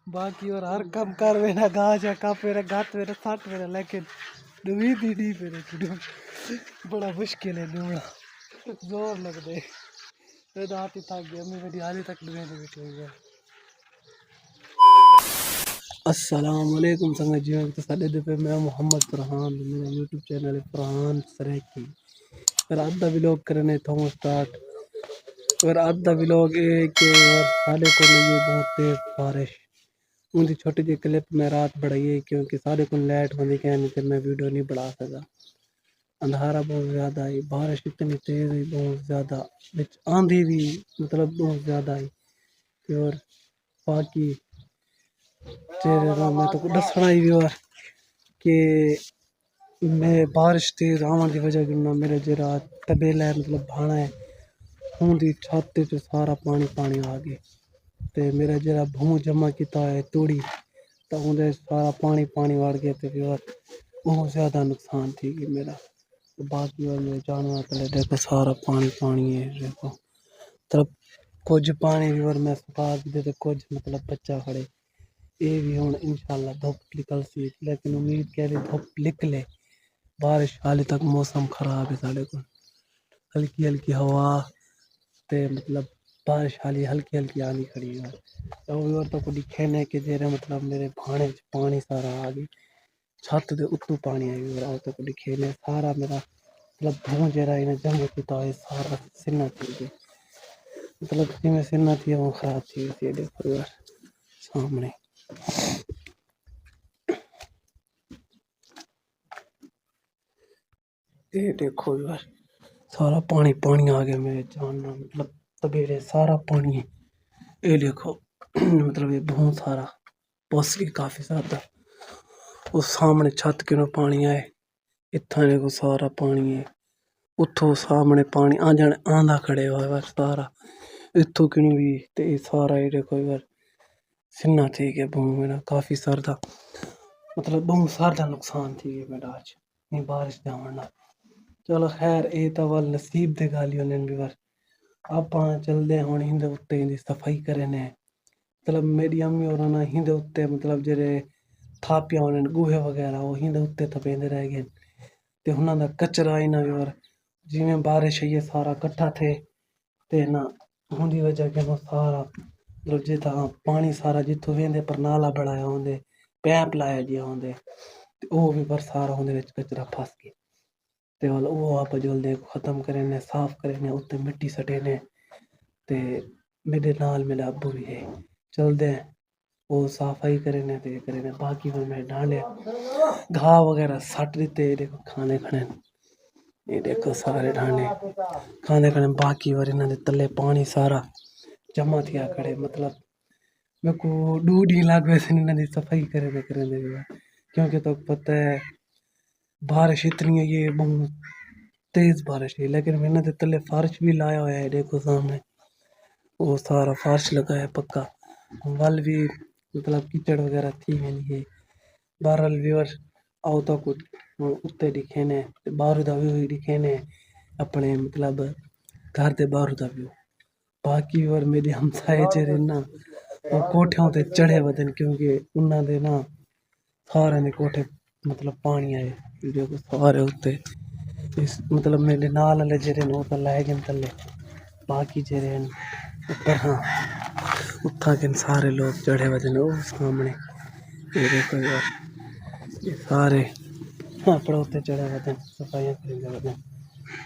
बाकी और हर काम कर मेरा गाज है कप मेरा गात मेरा सट मेरा लेकिन डूबी दी नहीं मेरे बड़ा मुश्किल है डूबना जोर लग दे मैं तो हाथ ही थक गया मैं मेरी हाथ तक डूबे नहीं बैठी हुई है। अस्सलाम वालेकुम संगत जी तो साडे दे पे मैं मोहम्मद फरहान मेरा यूट्यूब चैनल है फरहान सरैकी और आधा व्लॉग करने था स्टार्ट और आधा व्लॉग के और साले को नहीं बहुत तेज बारिश उनकी छोटी जी क्लिप में रात बढ़ाई है क्योंकि सारे को लाइट बंदी कहने से मैं वीडियो नहीं बढ़ा सका। अंधारा बहुत ज़्यादा आई बारिश इतनी तेज़ हुई बहुत ज़्यादा बिच आंधी भी मतलब बहुत ज़्यादा आई और बाकी तेरे तो मैं तो दसना ही और कि मैं बारिश तेज आवन की वजह से मेरा जरा तबेला है मतलब भाना है उनकी छत च सारा पानी पानी आ गया तो मेरा जरा भूं जमा किया है तोड़ी तो उन्हें सारा पानी पानी वड़ गया तो फिर बहुत ज़्यादा नुकसान थी कि मेरा तो बाकी और मेरे जानवर पहले देखो सारा पानी पानी है देखो मतलब कुछ पानी भी और मैं सुखा भी दे कुछ मतलब बच्चा खड़े ये भी हूँ इंशाल्लाह धुप निकल सी लेकिन उम्मीद कह रही धुप निकले बारिश हाले तक मौसम खराब है साढ़े को हल्की हल्की हवा ते मतलब बारिश हाली हल्की हल्की आनी खड़ी है और तो कुछ खेने के जेरे मतलब मेरे भाने च पानी सारा आ गई छत दे उत्तू पानी आई और तो कुछ खेने सारा मेरा मतलब भूं जरा इन्हें जंग किता है सारा सिन्ना थी गई मतलब जिमें सिन्ना थी वो खराब थी ये देखो यार सामने ये देखो यार सारा पानी पानी आ गया मेरे जानना मतलब तबेले सारा पानी है ये देखो मतलब ये बहुत सारा बस भी काफी ज्यादा उस सामने छत के नो पानी आए इतना देखो सारा पानी है उतो सामने पानी आ जाने आंधा खड़े हुआ है सारा इतो क्यों भी ते सारा ये देखो यार सिन्ना थी के बहुत मेरा काफी सरदा मतलब बहुत सारा नुकसान थी मेरा आज नहीं बारिश जावना चलो खैर ये तो वल नसीब दे गाली होने भी वर आप चलते हुण हिंदे उत्ते इंदी सफाई करे ने मतलब मेरी अम्मी और ना हिंदे उत्ते मतलब जेरे थापियां होने गुहे वगैरह वो हिंदे उत्ते थपेंदे रह गए ते हुनां दा कचरा इना भी और जिवें बारिश है ये सारा कट्ठा थे ते ना हुंदी वजह के वो सारा मतलब जिता पानी सारा जिथों वेंदे पर नाला बनाया होंदे पैप लाया जिया होंदे ते ओ भी पर सारा उहदे विच कचरा फस गया ते वो आप जल्दी खत्म करें साफ करें उत्ते मिट्टी सटे ने ते मेरे नाल मेरा अब्बू भी है चलते हैं वो सफाई करें ते करें बाकी फिर मैं डाले घाह वगैरह सट देते देखो खाने खाने ये देखो सारे डाले खाने खाने बाकी बार इन्होंने तले पानी सारा जमा थिया खड़े मतलब मेरे को 2 दिन लग वैसे इन्होंने सफाई करें क्योंकि तो पता है बारिश इतनी है ये बहुत तेज बारिश है लेकिन मैंने तो तले फर्श भी लाया हुआ है देखो सामने वो सारा फर्श लगा है पक्का वल भी मतलब कीचड़ वगैरह थी नहीं है बहरहाल व्यूअर आओ तो कुछ उत्ते दिखे ने बाहर दा व्यू दिखे ने अपने मतलब घर दे बाहर दा व्यू बाकी और मेरे हमसाए जेरे ना वो कोठियों ते चढ़े वदन क्योंकि उन्होंने दे ना सारे ने कोठे मतलब पानी आए देखो सारे उत्ते इस मतलब मेरे नाल वाले जेरे ने तो लै गए थल्ले बाकी जेरे ऊपर हाँ उत्था के सारे लोग चढ़े वजन वो सामने ये देखो यार ये सारे अपने उत्ते चढ़े वजन सफाइयाँ करेंगे वजन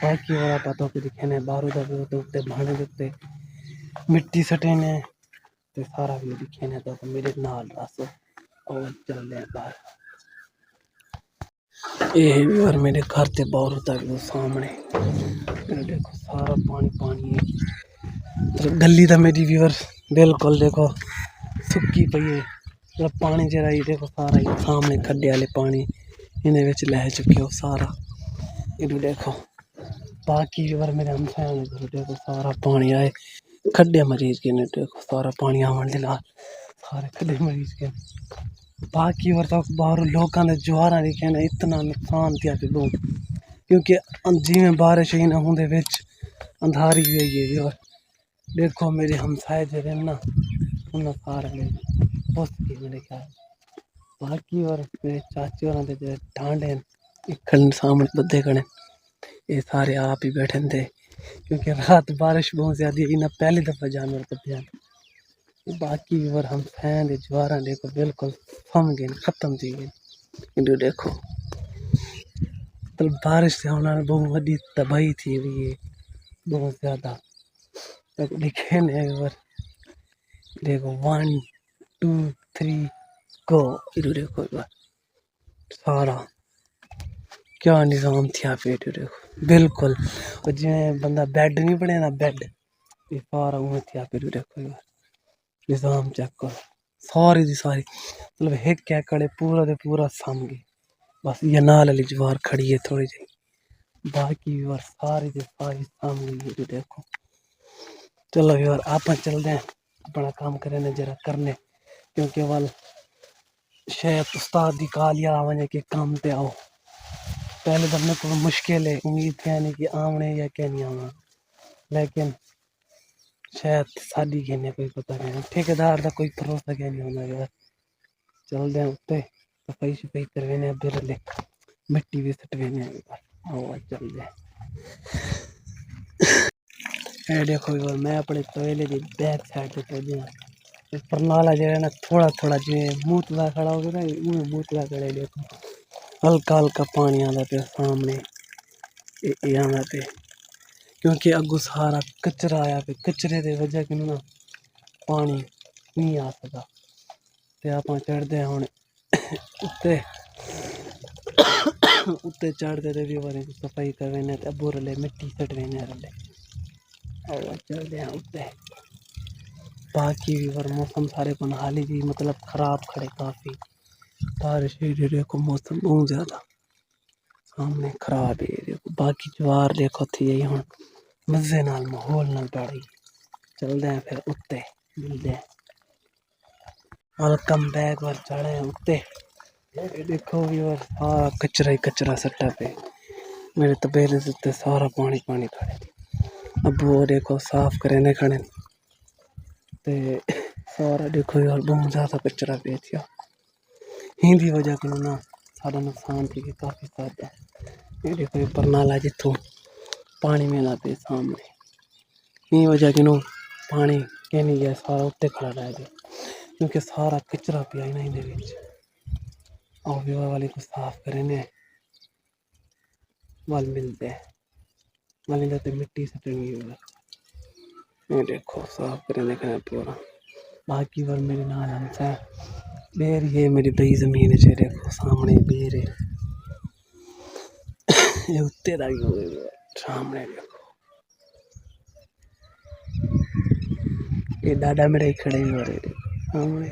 बाकी वाला पता को दिखे ने बाहरों का भी उत्ते भाने उत्ते मिट्टी सटे ने ते सारा भी दिखे ने तो मेरे नाल रस और चल रहे बाहर ये भी और मेरे घर के बाहर होता है वो सामने देखो सारा पानी पानी है तो गली तो मेरी व्यूअर बिल्कुल देखो सुक्की पई है मतलब पानी जरा ही देखो सारा ही सामने खड्डे वाले पानी इन्हें विच लै चुके हो सारा इधर देखो बाकी व्यूअर मेरे हमसाया ने देखो सारा पानी आए खड्डे मरीज के ने देखो सारा पानी आवन दे नाल सारे खड्डे मरीज के बाकी और तो बाहर लोगों ने ज्वारा दिखे ना इतना नुकसान किया क्योंकि जिमें बारिश ही ना होंदे विच अंधारी हुई है और देखो मेरे हमसाए जेरे ना उन्हें सारे बस की मेरे ख्याल। बाकी और मेरे चाचे और जो ढांड हैं इखन सामने बदे खड़े, ये सारे आप ही बैठे थे क्योंकि रात बारिश बहुत ज़्यादा हुई ना, पहली दफ़ा जानवर पत्ते। बाकी और हम फैन दे ज्वारा देखो बिल्कुल फम गए, खत्म थी गए। इधर देखो तो बारिश से होना बहुत बड़ी तबाही थी हुई है, बहुत ज़्यादा। तक लिखे ने एक बार देखो 1 2 3 गो। इधर देखो एक बार सारा क्या निज़ाम थी पे। इधर देखो बिल्कुल जिमें बंदा बेड नहीं बने ना, बेड ये सारा उमें थी पे। इधर देखो एक बार निज़ाम चेक करो, सारी दी सारी मतलब एक क्या करे पूरा दे पूरा सामगे। बस ये नाल वाली ज्वार खड़ी है थोड़ी जी, बाकी और सारी दी सारी सामगे। ये देखो चलो यार आप चलते हैं अपना काम करें जरा करने, क्योंकि वाल शायद उस्ताद की कॉल या आवे कि काम पे आओ। पहले तो अपने को मुश्किल है, उम्मीद क्या नहीं कि आने या क्या नहीं आना, लेकिन शायद साड़ी कहने कोई पता नहीं, ठेकेदार का कोई भरोसा क्या नहीं होना यार। चलते हैं उत्ते सफाई शफाई करवेने बिरले मिट्टी भी सटवेने आओ चलते हैं। ये देखो यार मैं अपने तवेले की बैक साइड पे पहुंचे, परनाला जो है ना थोड़ा थोड़ा जिमें मूतला खड़ा हो गया ना, उमें मूतला खड़े। देखो हल्का हल्का पानी आता पे सामने आना पे, क्योंकि अगू सारा कचरा आया पे, कचरे की वजह कि ना पानी नहीं आ सका। ते आप चढ़ते हैं हुण उत्ते उत्ते चढ़ते ते भी बारी सफाई करवेने ते अबू रले मिट्टी सटवेने रले और चलते हैं उत्ते। बाकी भी और मौसम सारे को हाली भी मतलब खराब खड़े, काफ़ी बारिश देखो मौसम बहुत ज़्यादा सामने खराब है। देखो बाकी ज्वार देखो थी यही हुण मज़े नाल माहौल नाल पड़ी। चलते हैं फिर उत्ते मिलते हैं। वेलकम बैक और चढ़े हैं उत्ते। देखो भी और सारा कचरा ही कचरा सट्टा पे, मेरे तबेले से उत्ते सारा पानी पानी खड़े। अब वो देखो साफ करें खड़े ते सारा देखो यार बहुत ज़्यादा कचरा पे थिया, हिंदी वजह को ना सारा नुकसान थी काफ़ी ज़्यादा। ये देखो ये परनाला जितों पानी मिला पे सामने, ये वजह कि नो पानी के नहीं गया सारा उत्ते खड़ा रह गया, क्योंकि सारा कचरा पिया ना इन्हें विच। और विवाह वाले को साफ करें वाल मिलते हैं, वाले जाते मिट्टी सटनी होगा। ये देखो साफ करें का पूरा। बाकी बार मेरे नाल हमसा बेर, ये मेरी बई जमीन है, देखो सामने बेर है। ये उत्ते दा सामने देखो ये दादा मेरे खड़े हो रहे सामने,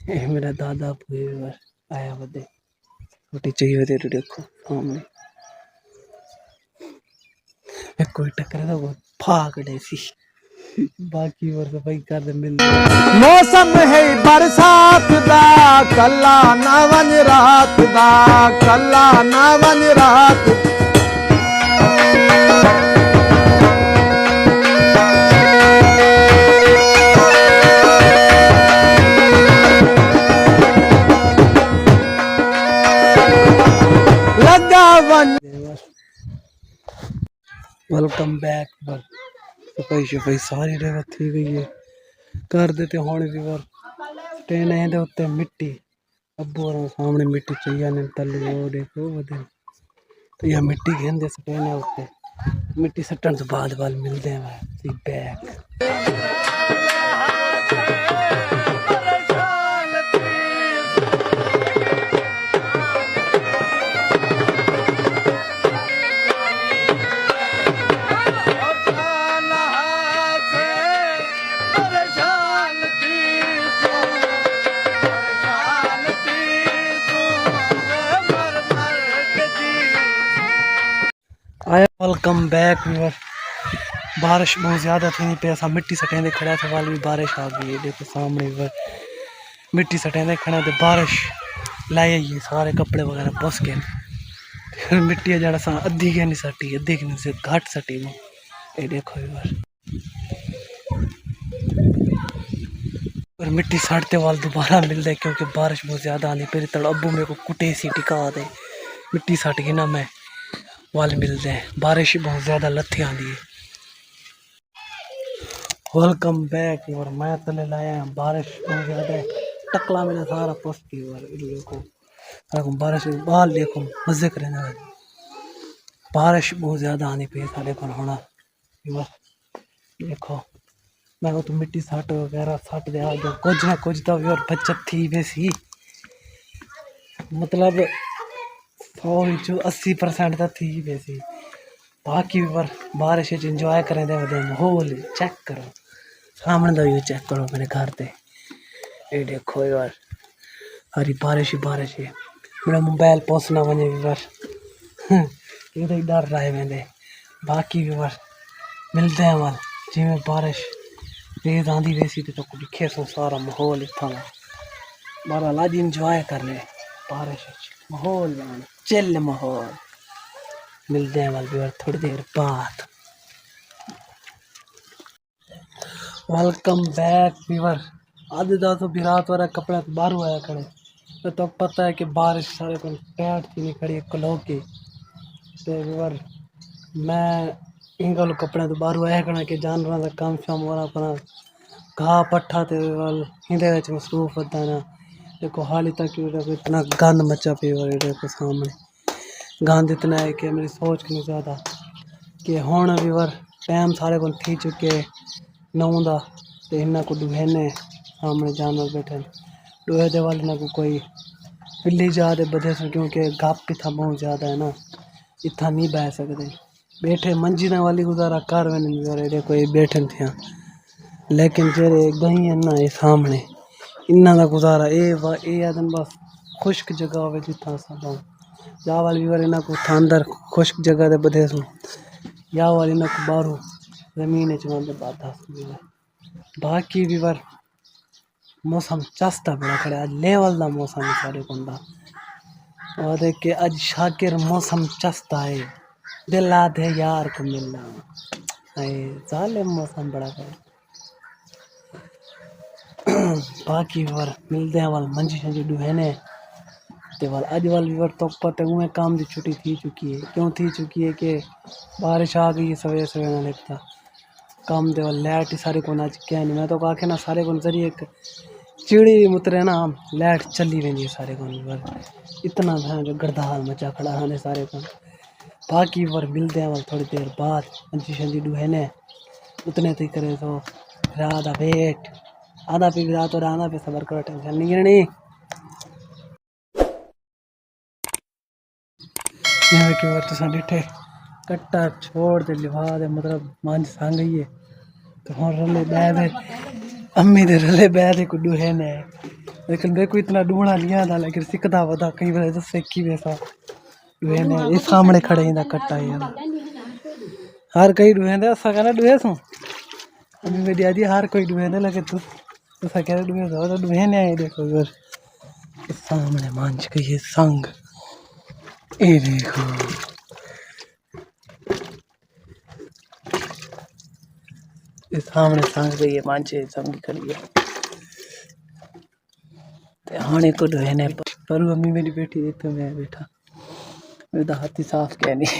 ये मेरा दादा भूए आया बदे छोटी चाहिए थे। देखो सामने कोई टक्कर तो वो फाक सी। बाकी और सफाई कर मिलते मौसम है बरसात दा, कला ना वन रात दा, कला ना वन रात। लगा वन। Welcome back. सफाई शफाई सारी जगह थी गई है, कर देते होने भी बार ट्रेन है उत्ते मिट्टी। अबू और सामने मिट्टी चाहिए ने तले वो देखो बदल तो यह मिट्टी घेंदे सटेने उत्ते, मिट्टी सटन से बाद वाल मिलते हैं बैग। आया वेलकम बैक व्यूअर। बारिश बहुत ज़्यादा थी पे ऐसा मिट्टी सटेंदे खड़ा था वाल भी बारिश आ गई है। देखो सामने व्यूअर मिट्टी सटेंदे खड़ा थे, बारिश लाई है सारे कपड़े वगैरह बस के मिट्टी जरा सा अद्धी के नहीं सटी, अद्धी के नहीं घाट सटी में। ये देखो व्यूअर और मिट्टी साड़ते वाल दोबारा मिलते क्योंकि बारिश बहुत ज़्यादा आनी फिर तड़ अब्बू मेरे को कुटे सी टिका दे मिट्टी सट गई ना मैं वाल मिलते हैं बारिश ही बहुत ज़्यादा लत्थी आती है। वेलकम बैक और मैं तले लाया बारिश बहुत ज़्यादा है टकला मेरा सारा पोस्ट देखो बारिश बाल देखो मजे करें बारिश बहुत ज़्यादा आनी पे सारे को होना देखो मैं तो मिट्टी सट वगैरह सट दे जो कुछ ना कुछ तो भी और बचत थी वैसी मतलब 100-80% तो थी वैसी बाकी भी पर बारिश इंजॉय करें दे माहौल चेक करो सामने का व्यू चेक करो मेरे घर पे ये देखो यार हरी बारिश है मेरा मोबाइल पहुंचना वने भी बार ये डर रहा है मैंने बाकी भी बार मिलते हैं वाल जिमें बारिश तेज आंधी वैसी तो दिखे सो सारा माहौल इतना बारा लाज इंजॉय कर रहे बारिश माहौल चिल माहौल मिलते हैं वाल भी थोड़ी देर बाद। वेलकम बैक व्यूअर आज दा तो बिरात वाला कपड़ा तो बाहर आया खड़े तो पता है कि बारिश सारे को पैंट थी नहीं खड़ी कलो की तो व्यूअर मैं इन गल कपड़े तो बाहर आया खड़ा कि जानवर का काम शाम वाला अपना घाह पट्ठा ते वाल हिंदे विच मसरूफ होता ना देखो हाली तक इतना गंद मचा पे देखो सामने गंद इतना है कि मेरी सोच नहीं ज़्यादा कि हुण व्यूअर टाइम सारे को थी चुके 9 दा ते इन्ना को दुहेने सामने जानवर बैठे दुहे दे वाल को कोई पिल्ली जा दे बधे से क्योंकि गप इतना बहुत ज़्यादा है ना इतना नहीं बह सकते बैठे मंजी वाली गुजारा कर वे कोई बैठे थे लेकिन जेरे गई है ना ये सामने इन्ना का गुजारा ये आदन बस खुश्क जगह हो जितना सब जा वाली भी इन्ना को अंदर खुश्क जगह दे बधे सो या वाली इन्ना को बाहरों जमीन चुनाते बाधा बाकी भी बार मौसम चस्ता बड़ा खड़ा आज लेवल दा मौसम है सारे को और देख के आज शाकिर मौसम चस्ता है दिल आधे यार को मिलना साले मौसम बड़ा खड़ा बाकी बार मिलते हैं वाल मंजी शंजी दुहेने ते वाल आज वाल भी तो पता है काम की छुट्टी थी चुकी है क्यों थी चुकी है कि बारिश आ गई सवेरे सवेरे ना लगता काम दे वाल लाइट सारे को आज क्या नहीं मैं तो आखे ना सारे को जरिए एक चिड़ी मुतरे ना लाइट चली रही है सारे को इतना जो गड़दाल मचा खड़ा है सारे को बाकी बार मिलते हैं वाल थोड़ी देर बाद मंजी शंजी दुहेने उतने तक करे तो आधा वेट आधा पे रात और आधा पे सबर करो टेंशन नहीं गिरनी यहाँ की बार तो डिठे कट्टा छोड़ दे लिवा दे मतलब मांझ सांग गई है तो हम रले बैदे अम्मी दे रले बैदे को डूहे ने लेकिन देखो इतना डूना लिया था लेकिन सिकदा वदा कई बार तो सेकी वैसा डूहे ने ये सामने खड़े इंदा कट्टा है हर कई डूहे दे ऐसा कहना डूहे सो अम्मी मेरी आदि हर कोई डूहे दे लेकिन तू ऐसा कह डूहे दो तो डूहे ने आए देखो यार सामने मांझ के ये संग ये देखो ये सामने संग पे ये मांझे संग खड़ी है ते हाने को डोने पर मम्मी मेरी बेटी देख तो मैं बैठा मेरा हाथी साफ क्या नहीं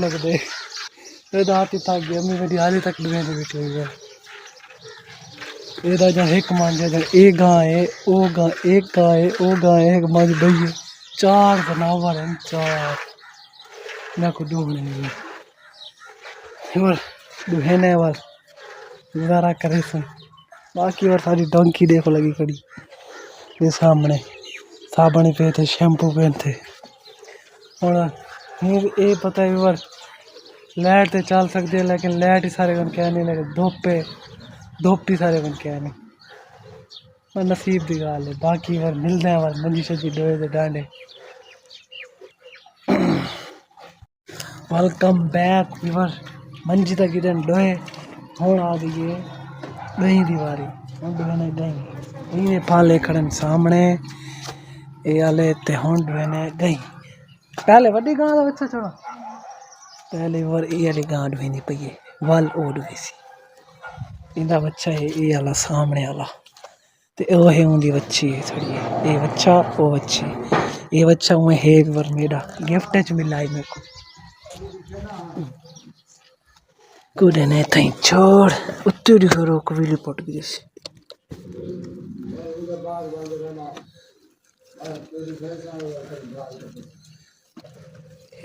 लग दे ये हाथी थक गया मम्मी मेरी हाली तक डूने से बैठी हुई है ये जहाँ एक मांझा जहाँ एक गाय है ओ गाय एक गाय है ओ गाय है एक मांझ भई है 4 जानवर हैं 4 ना को डूने और डूने वाल गुजारा करे सुन बाकी और सारी डंकी देखो लगी खड़ी ये सामने साबुन पे थे शैम्पू पे थे और ये पता है बार लाइट तो चल सकती है लेकिन लाइट ही सारे क्या नहीं लगे धूप ही सारे क्या नहीं पर नसीब की गल है। बाकी बार मिलते हैं बार मंजी शजी डोए दे डांडे। Welcome back viewer. मंजी तक गिरन डोए हुण आ गई है दही दी बारी। हुण डोने दही इने पाले खड़न सामने ए आले ते हुण डोने दही। पहले वड्डी गां दा बच्चा छोड़ा पहले बार ए वाली गां डोईंदी पई है वल ओ डोई सी इंदा बच्चा है ए आला सामने आला ते ओ है उंदी बच्ची है थोड़ी ए बच्चा ओ बच्ची ये बच्चा हुए है एक बार मेरा गिफ्ट च मिला है मेरे को कुड़े ने थई छोड़ उत्ते दिखो रो कविली पट गई सी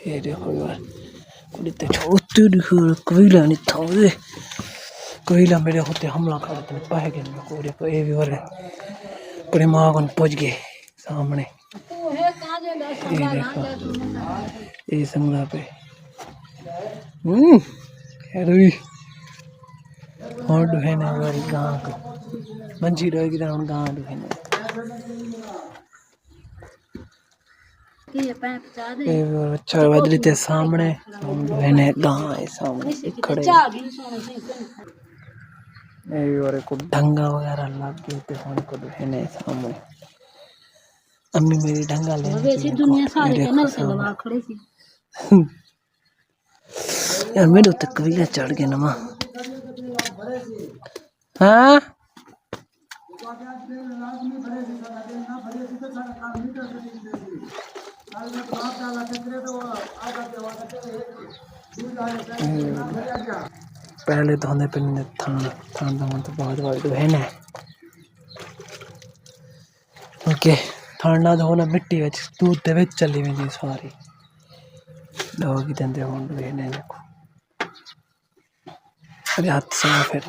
ये देखो यार कुड़ी ते छोड़ उत्ते दिखो कविला नहीं था वे कविला मेरे होते हमला कर देते पाए गए मेरे को देखो ये भी और पूरे माँ को पहुंच गए सामने ये देखो ये संगला पे हेरोई और दुहेने वाली गां को मंजी रहेगी तो हम गां दुहेने ये अच्छा बदली ते सामने हम दुहेने गां है सामने खड़े ये और को ढंगा वगैरह लग गए ते हम को दुहेने सामने अम्मी मेरी ढंगा ले वैसे दुनिया सारे चैनल से लगा खड़े थी यार मेरे तो कविला चढ़ गए ना मां हाँ पहले तो हमें पिन थान थान दा तो बहुत बार तो है ना ओके थाना तो होना मिट्टी विच दूध दे विच चली वेंदी सारी लोग देंदे होन वे ने देखो अरे हाथ से फिर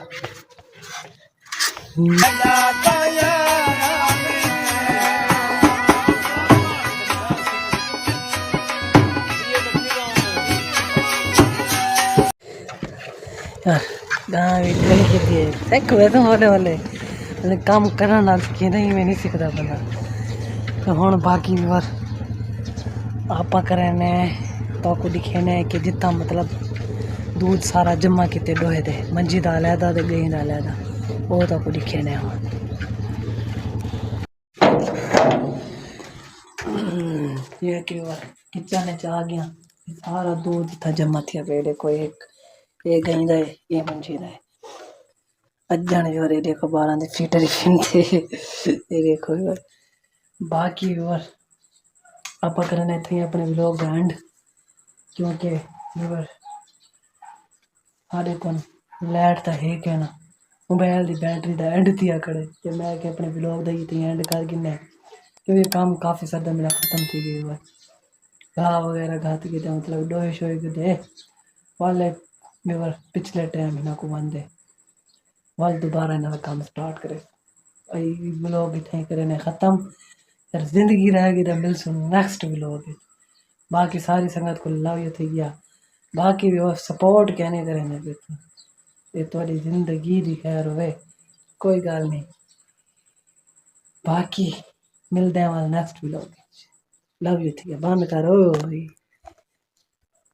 गाँव देख वैसे वाले वाले काम करना ना कि नहीं मैं नहीं सीखता बंदा तो हुण बाकी भी बार आप करें ने तो को दिखे ने कि जितना मतलब दूध सारा जमा किते डोहे दे मंजी दा अलहदा ते गई दा अलहदा वो तो को दिखे ने हुण ये कि किचन च आ गया सारा दूध था जमा थिया पेड़े कोई एक ये गई दा ये मंजी दा अज्जन जो रे देखो 12 दे फीटर फिनते ये देखो यार बाकी और आप करने थे अपने व्लॉग एंड क्योंकि व्यूअर साढ़े को लाइट तो है क्या ना मोबाइल की बैटरी दा एंड थिया खड़े ते मैं कि अपने व्लॉग दा ही एंड कर गिने क्योंकि काम काफ़ी सारा मेरा ख़त्म थी गई हुआ घाह वगैरह घात के मतलब डोए शोए के दे वाले व्यूअर पिछले टाइम इन्हों को बंदे वाल दोबारा इन्होंने काम स्टार्ट करे व्लॉग इतने करे ख़त्म फिर जिंदगी रहेगी तो मिल सुन नेक्स्ट व्लॉग बाकी सारी संगत को लव यू थी गया बाकी भी सपोर्ट कहने करें ये थोड़ी जिंदगी दी खैर होवे कोई गल नहीं बाकी मिलते हैं नेक्स्ट व्लॉग लव यू थी बंद करो।